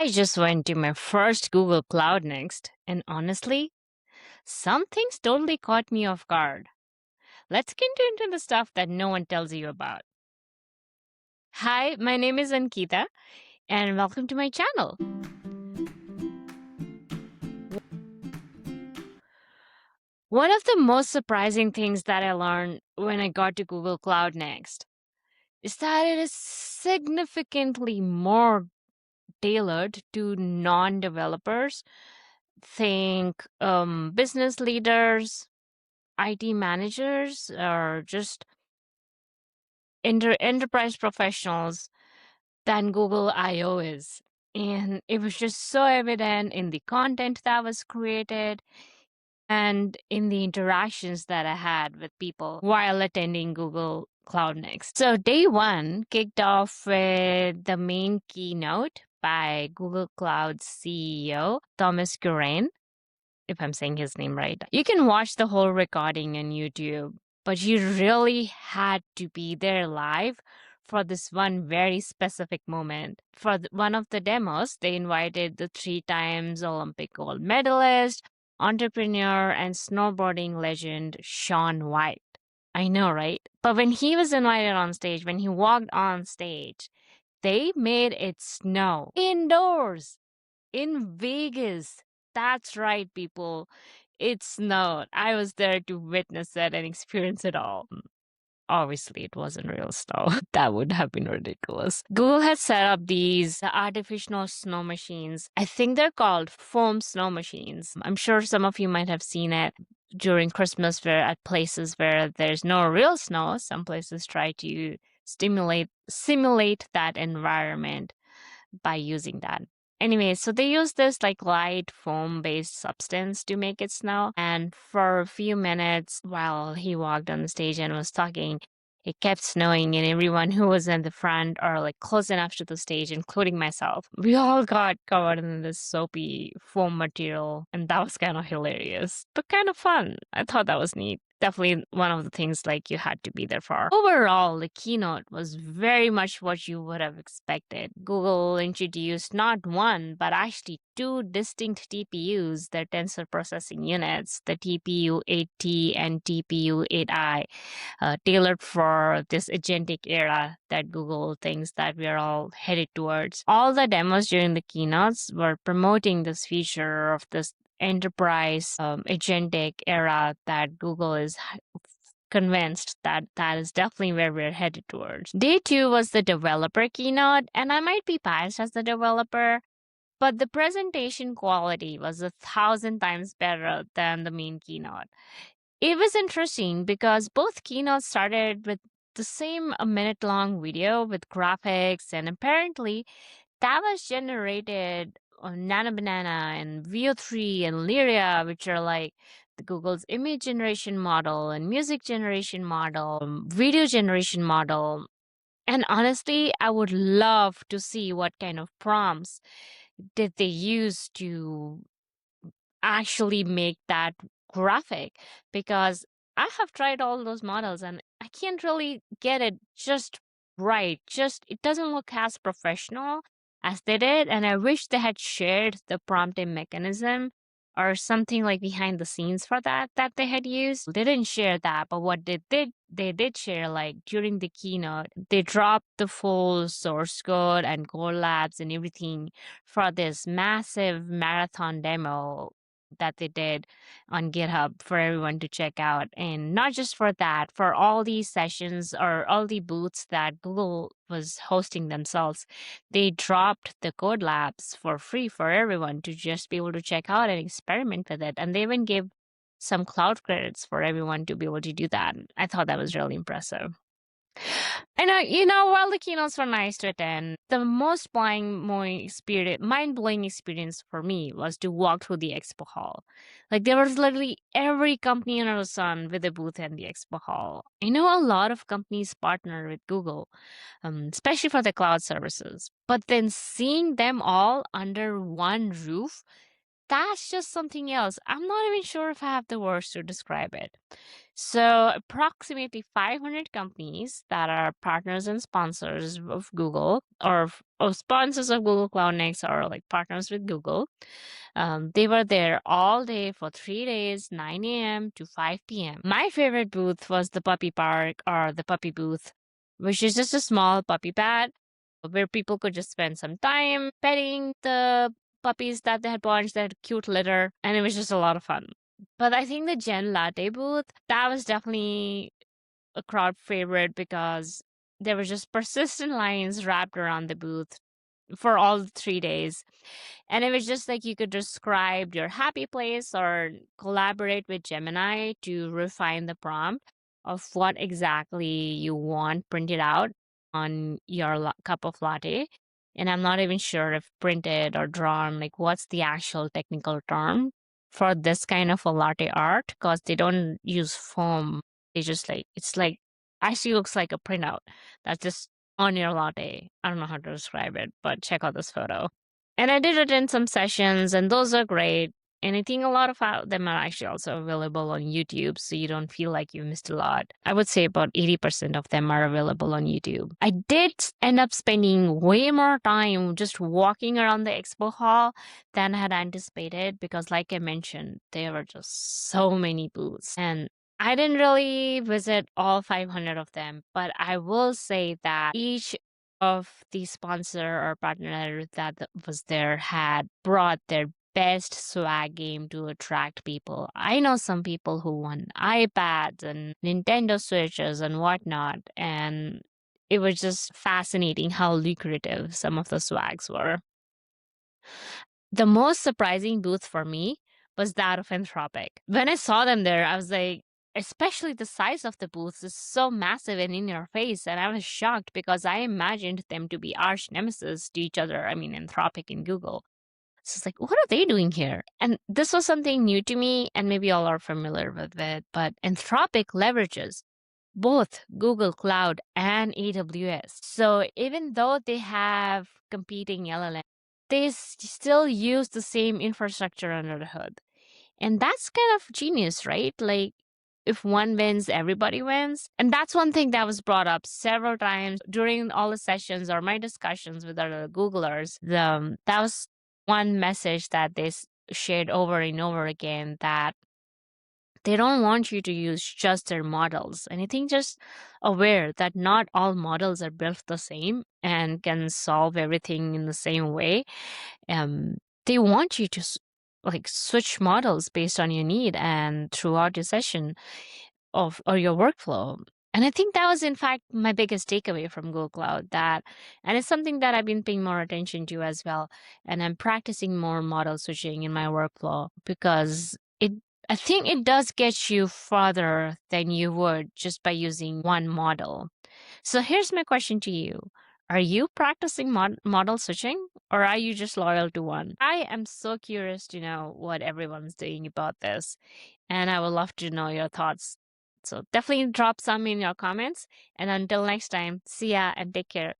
I just went to my first Google Cloud Next, and honestly, some things totally caught me off guard. Let's get into the stuff that no one tells you about. Hi, my name is Ankita, and welcome to my channel. One of the most surprising things that I learned when I got to Google Cloud Next is that it is significantly more tailored to non developers. Think business leaders, IT managers, or just enterprise professionals than Google I/O is. And it was just so evident in the content that was created and in the interactions that I had with people while attending Google Cloud Next. So day one kicked off with the main keynote by Google Cloud's CEO, Thomas Kurian, if I'm saying his name right. You can watch the whole recording on YouTube, but you really had to be there live for this one very specific moment. For one of the demos, they invited the 3 times Olympic gold medalist, entrepreneur, and snowboarding legend Shaun White. I know, right? But when he was invited on stage, when he walked on stage, they made it snow indoors in Vegas. That's right, people. It snowed. I was there to witness it and experience it all. Obviously, it wasn't real snow. That would have been ridiculous. Google has set up these artificial snow machines. I think they're called foam snow machines. I'm sure some of you might have seen it during Christmas fair at places where there's no real snow. Some places try to simulate that environment by using that. Anyway, so they use this like light foam based substance to make it snow. And for a few minutes while he walked on the stage and was talking, it kept snowing, and everyone who was in the front or like close enough to the stage, including myself, we all got covered in this soapy foam material. And that was kind of hilarious, but kind of fun. I thought that was neat. Definitely one of the things like you had to be there for. Overall, the keynote was very much what you would have expected. Google introduced not one, but actually two distinct TPUs, their tensor processing units, the TPU 8T and TPU 8I, tailored for this agentic era that Google thinks that we are all headed towards. All the demos during the keynotes were promoting this feature of this enterprise agentic era that Google is convinced that that is definitely where we're headed towards. Day two was the developer keynote, and I might be biased as the developer, but the presentation quality was 1,000 times better than the main keynote. It was interesting because both keynotes started with the same a minute long video with graphics, and apparently that was generated on Nano Banana and VO3 and Lyria, which are like the Google's image generation model and music generation model, video generation model. And honestly, I would love to see what kind of prompts did they use to actually make that graphic, because I have tried all those models and I can't really get it just right. Just it doesn't look as professional as they did, and I wish they had shared the prompting mechanism or something like behind the scenes for that they had used. They didn't share that, but what they did share, like during the keynote, they dropped the full source code and Core Labs and everything for this massive marathon demo that they did on GitHub for everyone to check out. And not just for that, for all these sessions or all the booths that Google was hosting themselves, they dropped the code labs for free for everyone to just be able to check out and experiment with it. And they even gave some cloud credits for everyone to be able to do that. I thought that was really impressive. And while the keynotes were nice to attend, the most mind-blowing experience for me was to walk through the expo hall. Like there was literally every company under the sun with a booth in the expo hall. I know a lot of companies partner with Google, especially for the cloud services. But then seeing them all under one roof, that's just something else. I'm not even sure if I have the words to describe it. So, approximately 500 companies that are partners and sponsors of Google, or sponsors of Google Cloud Next, or like partners with Google, they were there all day for 3 days, 9 a.m. to 5 p.m. My favorite booth was the puppy park, or the puppy booth, which is just a small puppy pad where people could just spend some time petting the puppies that they had bought, that cute litter, and it was just a lot of fun. But I think the Gen Latte booth, that was definitely a crowd favorite because there were just persistent lines wrapped around the booth for all 3 days. And it was just like you could describe your happy place or collaborate with Gemini to refine the prompt of what exactly you want printed out on your cup of latte. And I'm not even sure if printed or drawn, like what's the actual technical term for this kind of a latte art, because they don't use foam. They just like, it's like, actually looks like a printout that's just on your latte. I don't know how to describe it, but check out this photo. And I did attend some sessions, and those are great. And I think a lot of them are actually also available on YouTube, so you don't feel like you missed a lot. I would say about 80% of them are available on YouTube. I did end up spending way more time just walking around the expo hall than I had anticipated because, like I mentioned, there were just so many booths. And I didn't really visit all 500 of them, but I will say that each of the sponsor or partner that was there had brought their best swag game to attract people. I know some people who won iPads and Nintendo Switches and whatnot, and it was just fascinating how lucrative some of the swags were. The most surprising booth for me was that of Anthropic. When I saw them there, I was like, especially the size of the booths is so massive and in your face. And I was shocked because I imagined them to be arch nemesis to each other. I mean, Anthropic and Google. So it's like, what are they doing here? And this was something new to me, and maybe all are familiar with it. But Anthropic leverages both Google Cloud and AWS. So even though they have competing LLM, they still use the same infrastructure under the hood. And that's kind of genius, right? Like, if one wins, everybody wins. And that's one thing that was brought up several times during all the sessions or my discussions with other Googlers. That was one message that they shared over and over again, that they don't want you to use just their models. And I think just aware that not all models are built the same and can solve everything in the same way. Um, they want you to like switch models based on your need and throughout your session of or your workflow. And I think that was in fact my biggest takeaway from Google Cloud, that, and it's something that I've been paying more attention to as well. And I'm practicing more model switching in my workflow because I think it does get you farther than you would just by using one model. So here's my question to you. Are you practicing model switching, or are you just loyal to one? I am so curious to know what everyone's doing about this, and I would love to know your thoughts. So definitely drop some in your comments. And until next time, see ya and take care.